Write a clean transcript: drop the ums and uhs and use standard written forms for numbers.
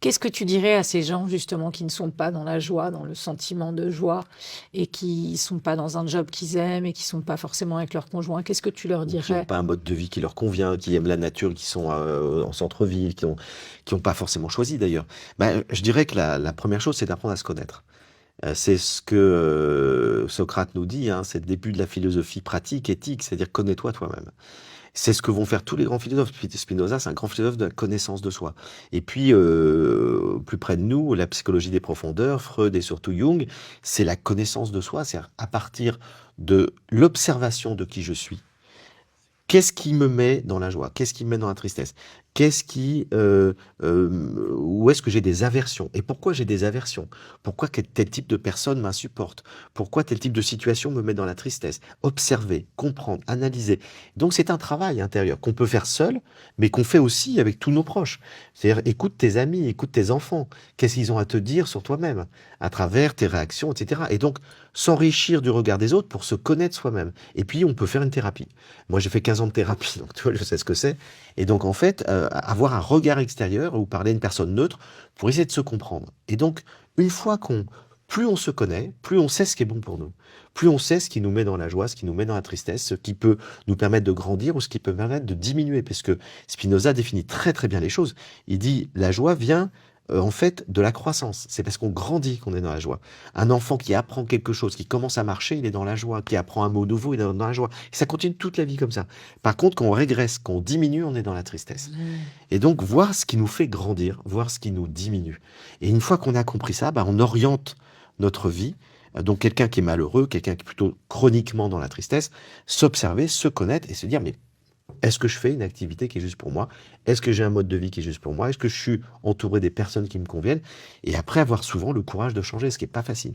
Qu'est-ce que tu dirais à ces gens justement qui ne sont pas dans la joie, dans le sentiment de joie et qui sont pas dans un job qu'ils aiment et qui sont pas forcément avec leur conjoint? Qu'est-ce que tu leur Ou qui n'ont dirais? pas un mode de vie qui leur convient, qui aiment la nature, qui sont en centre-ville, qui ont pas forcément choisi d'ailleurs. Je dirais que la première chose, c'est d'apprendre à se connaître. C'est ce que Socrate nous dit, hein, c'est le début de la philosophie pratique, éthique, c'est-à-dire connais-toi toi-même. C'est ce que vont faire tous les grands philosophes. Spinoza, c'est un grand philosophe de la connaissance de soi. Et puis, plus près de nous, la psychologie des profondeurs, Freud et surtout Jung, c'est la connaissance de soi, c'est à partir de l'observation de qui je suis. Qu'est-ce qui me met dans la joie? Qu'est-ce qui me met dans la tristesse? Où est-ce que j'ai des aversions? Et pourquoi j'ai des aversions? Pourquoi tel type de personne m'insupporte? Pourquoi tel type de situation me met dans la tristesse? Observer, comprendre, analyser. Donc c'est un travail intérieur qu'on peut faire seul, mais qu'on fait aussi avec tous nos proches. C'est-à-dire, écoute tes amis, écoute tes enfants. Qu'est-ce qu'ils ont à te dire sur toi-même, à travers tes réactions, etc. Et donc, s'enrichir du regard des autres pour se connaître soi-même. Et puis, on peut faire une thérapie. Moi, j'ai fait 15 ans de thérapie, donc tu vois, je sais ce que c'est. Et donc, en fait, avoir un regard extérieur ou parler à une personne neutre pour essayer de se comprendre. Et donc, une fois plus on se connaît, plus on sait ce qui est bon pour nous. Plus on sait ce qui nous met dans la joie, ce qui nous met dans la tristesse, ce qui peut nous permettre de grandir ou ce qui peut permettre de diminuer. Parce que Spinoza définit très très bien les choses. Il dit, la joie vient en fait de la croissance. C'est parce qu'on grandit qu'on est dans la joie. Un enfant qui apprend quelque chose, qui commence à marcher, il est dans la joie. Qui apprend un mot nouveau, il est dans la joie. Et ça continue toute la vie comme ça. Par contre, quand on régresse, quand on diminue, on est dans la tristesse. Mmh. Et donc, voir ce qui nous fait grandir, voir ce qui nous diminue. Et une fois qu'on a compris ça, on oriente notre vie. Donc, quelqu'un qui est malheureux, quelqu'un qui est plutôt chroniquement dans la tristesse, s'observer, se connaître et se dire, mais est-ce que je fais une activité qui est juste pour moi? Est-ce que j'ai un mode de vie qui est juste pour moi? Est-ce que je suis entouré des personnes qui me conviennent? Et après, avoir souvent le courage de changer, ce qui n'est pas facile.